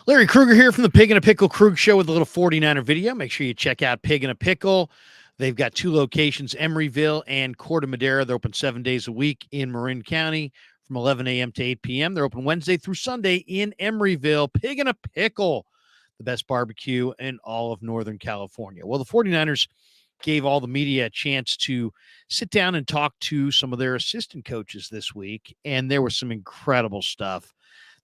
Larry Krueger here from the Pig in a Pickle Krug Show with a little 49er video. Make sure you check out Pig in a Pickle. They've got two locations, Emeryville and Corte Madera. They're open 7 days a week in Marin County from 11 a.m. to 8 p.m. They're open Wednesday through Sunday in Emeryville. Pig in a Pickle, the best barbecue in all of Northern California. Well, the 49ers gave all the media a chance to sit down and talk to some of their assistant coaches this week, and there was some incredible stuff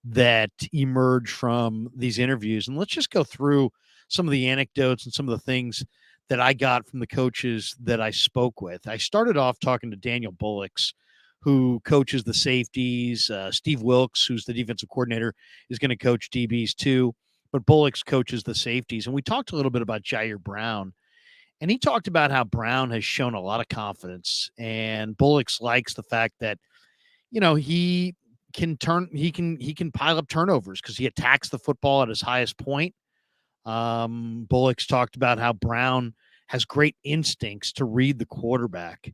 that emerge from these interviews. And let's just go through some of the anecdotes and some of the things that I got from the coaches that I spoke with. I started off talking to Daniel Bullocks, who coaches the safeties. Steve Wilkes, who's the defensive coordinator, is going to coach DBs too. But Bullocks coaches the safeties. And we talked a little bit about Jair Brown. And he talked about how Brown has shown a lot of confidence. And Bullocks likes the fact that, he can pile up turnovers because he attacks the football at his highest point. Bullocks talked about how Brown has great instincts to read the quarterback,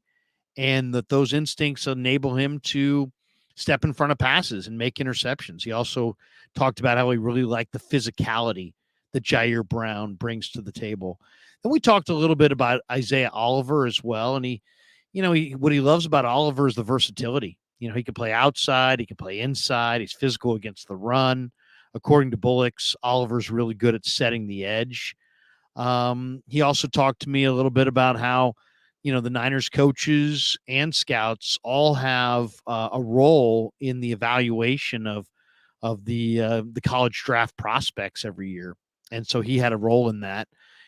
and that those instincts enable him to step in front of passes and make interceptions. He also talked about how he really liked the physicality that Jair Brown brings to the table. Then we talked a little bit about Isaiah Oliver as well, and what he loves about Oliver is the versatility. He can play outside, he can play inside, he's physical against the run. According to Bullocks, Oliver's really good at setting the edge. He also talked to me a little bit about how, the Niners coaches and scouts all have a role in the evaluation of the college draft prospects every year. And so he had a role in that.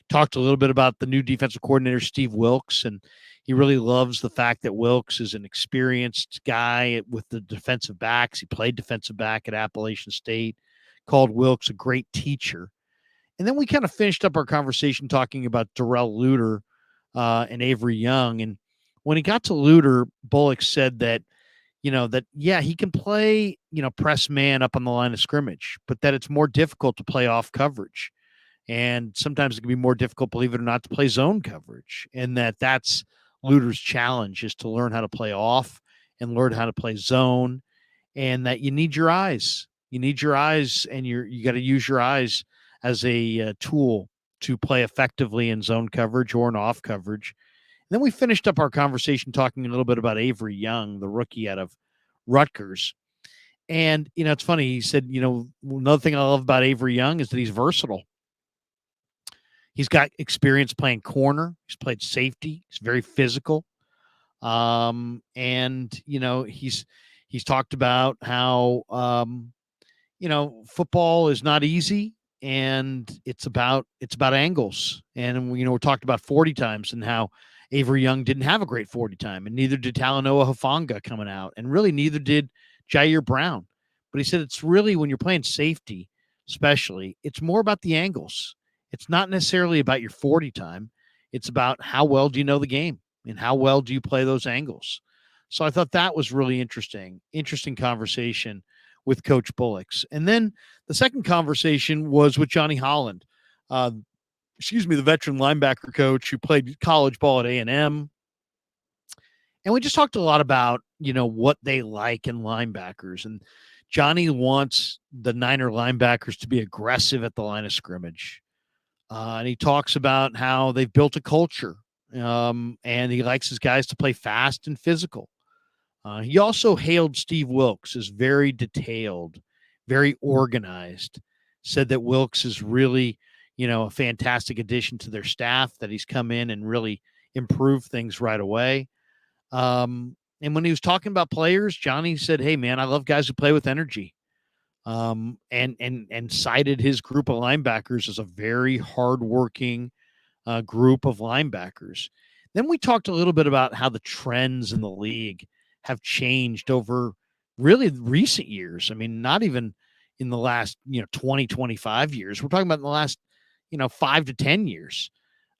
Talked a little bit about the new defensive coordinator, Steve Wilkes, and he really loves the fact that Wilkes is an experienced guy with the defensive backs. He played defensive back at Appalachian State, called Wilkes a great teacher. And then we kind of finished up our conversation talking about Darrell Luter and Avery Young. And when he got to Luter, Bullock said that, he can play, press man up on the line of scrimmage, but that it's more difficult to play off coverage. And sometimes it can be more difficult, believe it or not, to play zone coverage. And that's Luter's challenge, is to learn how to play off and learn how to play zone, and that you need your eyes. You need your eyes, and you got to use your eyes as a tool to play effectively in zone coverage or in off coverage. And then we finished up our conversation talking a little bit about Avery Young, the rookie out of Rutgers. And, it's funny. He said, another thing I love about Avery Young is that he's versatile. He's got experience playing corner. He's played safety. He's very physical. And, he's talked about how, football is not easy, and it's about angles. And, we talked about 40 times and how Avery Young didn't have a great 40 time, and neither did Talanoa Hufanga coming out, and really neither did Jair Brown. But he said it's really, when you're playing safety, especially, it's more about the angles. It's not necessarily about your 40 time. It's about how well do you know the game and how well do you play those angles. So I thought that was really interesting conversation with Coach Bullocks. And then the second conversation was with Johnny Holland, the veteran linebacker coach who played college ball at A&M. And we just talked a lot about, what they like in linebackers. And Johnny wants the Niner linebackers to be aggressive at the line of scrimmage. And he talks about how they've built a culture, and he likes his guys to play fast and physical. He also hailed Steve Wilkes as very detailed, very organized, said that Wilkes is really, a fantastic addition to their staff, that he's come in and really improved things right away. And when he was talking about players, Johnny said, "Hey, man, I love guys who play with energy." And cited his group of linebackers as a very hardworking group of linebackers. Then we talked a little bit about how the trends in the league have changed over really recent years. I mean, not even in the last, 20, 25 years. We're talking about in the last, 5 to 10 years.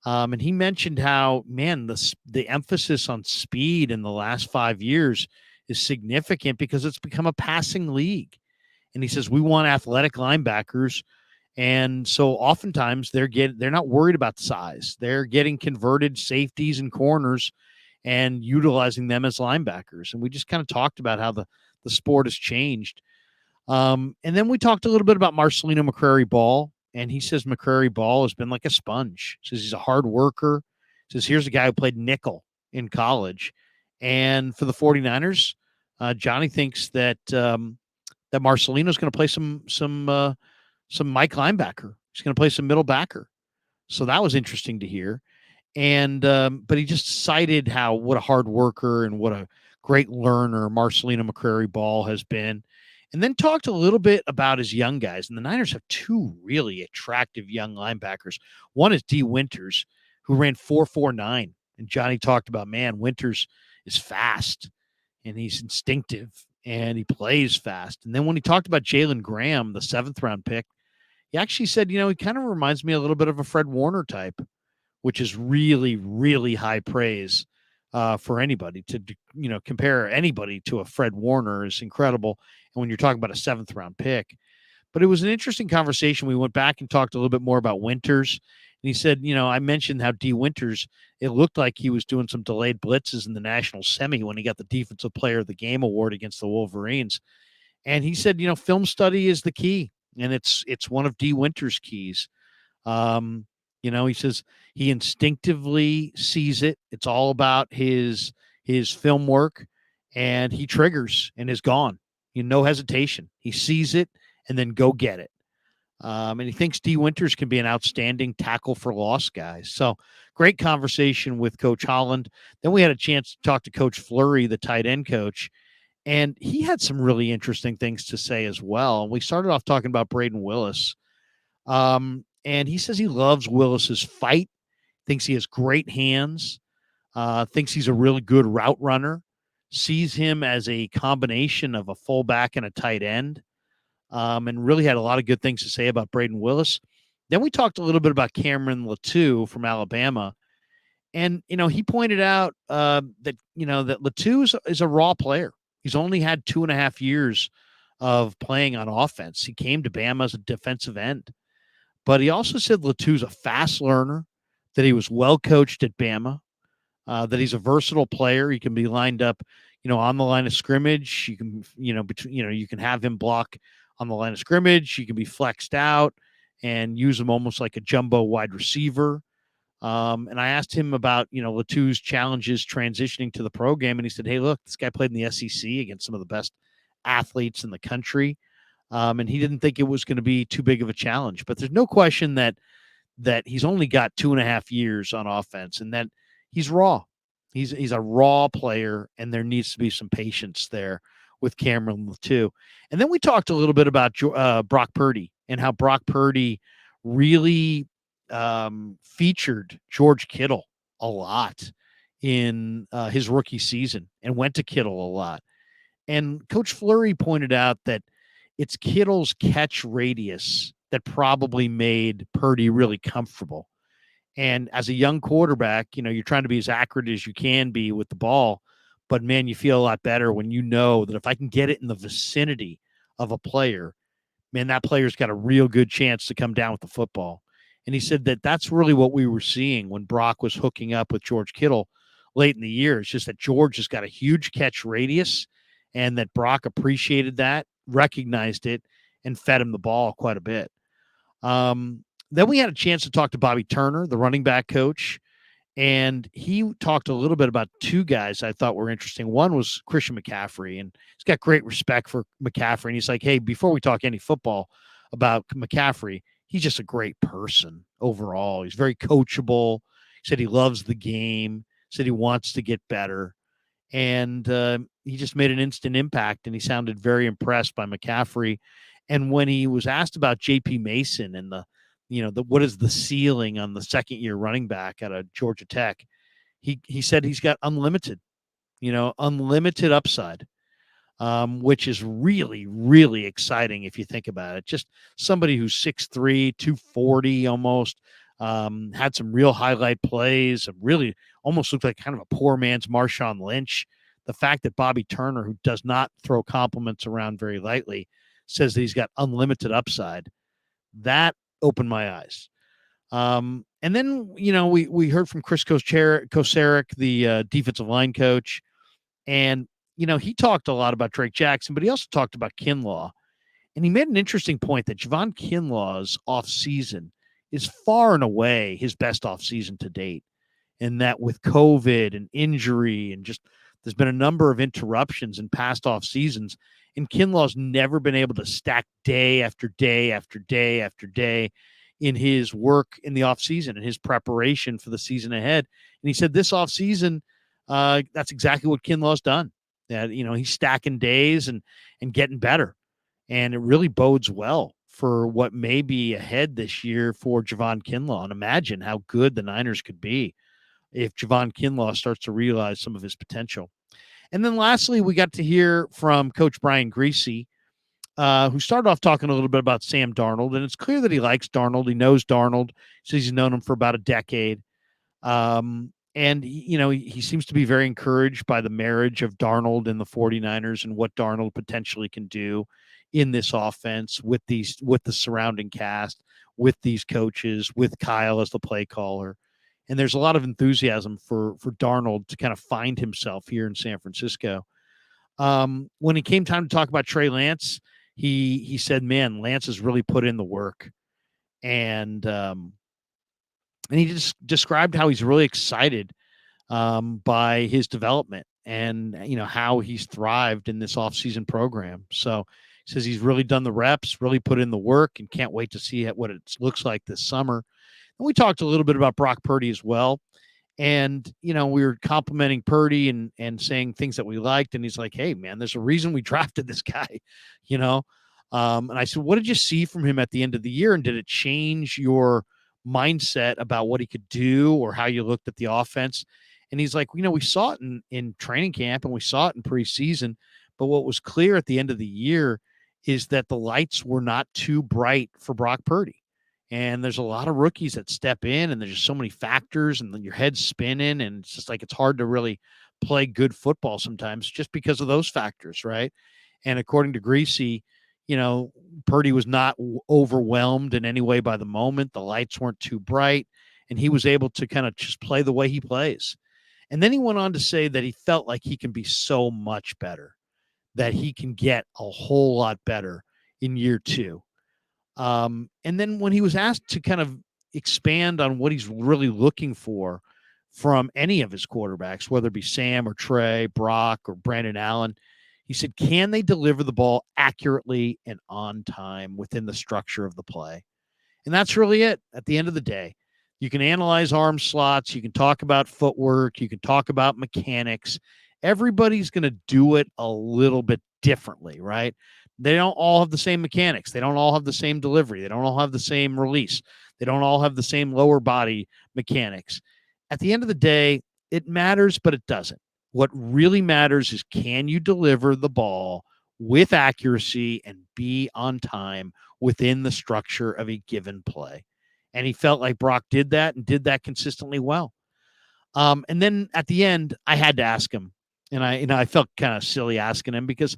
And he mentioned how, man, the emphasis on speed in the last 5 years is significant because it's become a passing league. And he says, we want athletic linebackers. And so oftentimes they're not worried about size. They're getting converted safeties and corners and utilizing them as linebackers. And we just kind of talked about how the sport has changed. And then we talked a little bit about Marcelino McCrary Ball, and he says McCrary Ball has been like a sponge. Says he's a hard worker. Says here's a guy who played nickel in college, and for the 49ers, Johnny thinks that that Marcelino's going to play some Mike linebacker. He's going to play some middle backer. So that was interesting to hear. And but he just cited how what a hard worker and what a great learner Marcelino McCrary Ball has been, and then talked a little bit about his young guys. And the Niners have two really attractive young linebackers. One is D. Winters, who ran 4.49, and Johnny talked about, man, Winters is fast and he's instinctive and he plays fast. And then when he talked about Jalen Graham, the 7th round pick, he actually said, he kind of reminds me a little bit of a Fred Warner type, which is really, really high praise for anybody to, compare anybody to a Fred Warner is incredible. And when you're talking about a 7th round pick, but it was an interesting conversation. We went back and talked a little bit more about Winters. And he said, I mentioned how D. Winters, it looked like he was doing some delayed blitzes in the national semi when he got the Defensive Player of the Game award against the Wolverines. And he said, film study is the key. And it's one of D. Winters' keys. He says he instinctively sees it. It's all about his film work, and he triggers and is gone. No hesitation. He sees it and then go get it. And he thinks D. Winters can be an outstanding tackle for loss guy. So great conversation with Coach Holland. Then we had a chance to talk to Coach Fleury, the tight end coach, and he had some really interesting things to say as well. We started off talking about Braden Willis. And he says he loves Willis's fight, thinks he has great hands, thinks he's a really good route runner, sees him as a combination of a fullback and a tight end, and really had a lot of good things to say about Braden Willis. Then we talked a little bit about Cameron Latou from Alabama. And, he pointed out that Latou is a raw player. He's only had 2.5 years of playing on offense. He came to Bama as a defensive end. But he also said Latou's a fast learner, that he was well coached at Bama, that he's a versatile player. He can be lined up, on the line of scrimmage. You can, you can have him block on the line of scrimmage. You can be flexed out and use him almost like a jumbo wide receiver. And I asked him about, Latou's challenges transitioning to the pro game. And he said, hey, look, this guy played in the SEC against some of the best athletes in the country. And he didn't think it was going to be too big of a challenge. But there's no question that he's only got 2.5 years on offense and that he's raw. He's a raw player, and there needs to be some patience there with Cameron Latou. And then we talked a little bit about Brock Purdy and how Brock Purdy really featured George Kittle a lot in his rookie season and went to Kittle a lot. And Coach Fleury pointed out that it's Kittle's catch radius that probably made Purdy really comfortable. And as a young quarterback, you're trying to be as accurate as you can be with the ball. But, man, you feel a lot better when you know that if I can get it in the vicinity of a player, man, that player's got a real good chance to come down with the football. And he said that that's really what we were seeing when Brock was hooking up with George Kittle late in the year. It's just that George has got a huge catch radius and that Brock appreciated that, recognized it, and fed him the ball quite a bit. Then we had a chance to talk to Bobby Turner, the running back coach, and he talked a little bit about two guys I thought were interesting. One was Christian McCaffrey, and he's got great respect for McCaffrey. And he's like, hey, before we talk any football about McCaffrey, he's just a great person overall. He's very coachable. He said he loves the game, said he wants to get better. And he just made an instant impact, and he sounded very impressed by McCaffrey. And when he was asked about J.P. Mason and what is the ceiling on the second-year running back out of Georgia Tech, he said he's got unlimited upside, which is really, really exciting if you think about it. Just somebody who's 6'3", 240 almost, had some real highlight plays, really almost looked like kind of a poor man's Marshawn Lynch. The fact that Bobby Turner, who does not throw compliments around very lightly, says that he's got unlimited upside, that opened my eyes. And then, we heard from Chris Kocurek, the defensive line coach, and, he talked a lot about Drake Jackson, but he also talked about Kinlaw. And he made an interesting point that Javon Kinlaw's offseason is far and away his best offseason to date. And that with COVID and injury and just there's been a number of interruptions in past off seasons, and Kinlaw's never been able to stack day after day after day after day in his work in the offseason and his preparation for the season ahead. And he said this offseason, that's exactly what Kinlaw's done. That he's stacking days and getting better, and it really bodes well for what may be ahead this year for Javon Kinlaw. And imagine how good the Niners could be if Javon Kinlaw starts to realize some of his potential. And then lastly, we got to hear from Coach Brian Griese, who started off talking a little bit about Sam Darnold. And it's clear that he likes Darnold. He knows Darnold. Says he's known him for about a decade. And, he seems to be very encouraged by the marriage of Darnold and the 49ers and what Darnold potentially can do in this offense with the surrounding cast, with these coaches, with Kyle as the play caller. And there's a lot of enthusiasm for Darnold to kind of find himself here in San Francisco. When it came time to talk about Trey Lance, he said, "Man, Lance has really put in the work," and he just described how he's really excited by his development and how he's thrived in this offseason program. So he says he's really done the reps, really put in the work, and can't wait to see what it looks like this summer. And we talked a little bit about Brock Purdy as well. And, we were complimenting Purdy and saying things that we liked. And he's like, "Hey, man, there's a reason we drafted this guy," you know? And I said, "What did you see from him at the end of the year? And did it change your mindset about what he could do or how you looked at the offense?" And he's like, "We saw it in training camp and we saw it in preseason. But what was clear at the end of the year is that the lights were not too bright for Brock Purdy. And there's a lot of rookies that step in, and there's just so many factors, and then your head's spinning, and it's just like it's hard to really play good football sometimes just because of those factors, right?" And according to Griese, Purdy was not overwhelmed in any way by the moment. The lights weren't too bright, and he was able to kind of just play the way he plays. And then he went on to say that he felt like he can be so much better, that he can get a whole lot better in year two. And then when he was asked to kind of expand on what he's really looking for from any of his quarterbacks, whether it be Sam or Trey, Brock or Brandon Allen, he said, "Can they deliver the ball accurately and on time within the structure of the play?" And that's really it at the end of the day. You can analyze arm slots. You can talk about footwork. You can talk about mechanics. Everybody's going to do it a little bit differently, right? They don't all have the same mechanics. They don't all have the same delivery. They don't all have the same release. They don't all have the same lower body mechanics. At the end of the day, it matters, but it doesn't. What really matters is, can you deliver the ball with accuracy and be on time within the structure of a given play? And he felt like Brock did that and did that consistently well. And then at the end, I had to ask him, and I felt kind of silly asking him because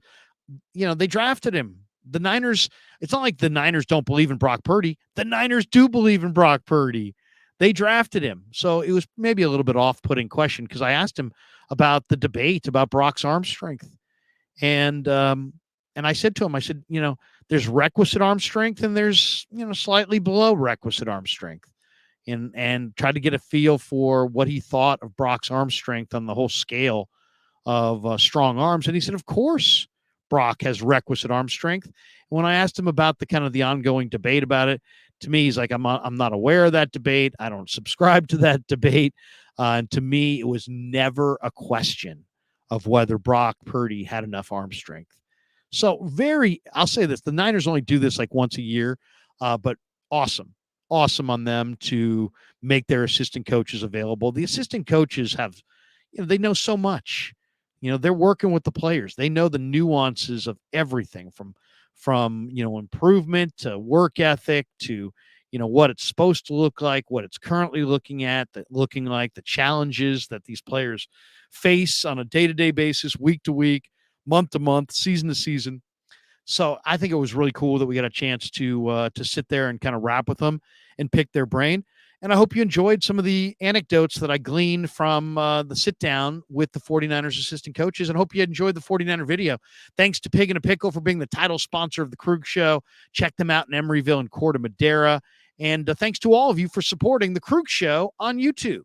they drafted him. The Niners, it's not like the Niners don't believe in Brock Purdy. The Niners do believe in Brock Purdy. They drafted him. So it was maybe a little bit off-putting question because I asked him about the debate about Brock's arm strength. And I said to him, I said, there's requisite arm strength and there's, slightly below requisite arm strength. And tried to get a feel for what he thought of Brock's arm strength on the whole scale of strong arms. And he said, of course, Brock has requisite arm strength. And when I asked him about the kind of the ongoing debate about it, to me, he's like, I'm not aware of that debate. I don't subscribe to that debate. And to me, it was never a question of whether Brock Purdy had enough arm strength. So I'll say this, the Niners only do this like once a year, but awesome on them to make their assistant coaches available. The assistant coaches have, they know so much. They're working with the players. They know the nuances of everything from improvement to work ethic to, what it's supposed to look like, what it's currently looking like, the challenges that these players face on a day-to-day basis, week to week, month to month, season to season. So I think it was really cool that we got a chance to sit there and kind of rap with them and pick their brain. And I hope you enjoyed some of the anecdotes that I gleaned from the sit down with the 49ers assistant coaches, and hope you enjoyed the 49er video. Thanks to Pig and a Pickle for being the title sponsor of the Krug Show. Check them out in Emeryville and Corte Madera. And thanks to all of you for supporting the Krug Show on YouTube.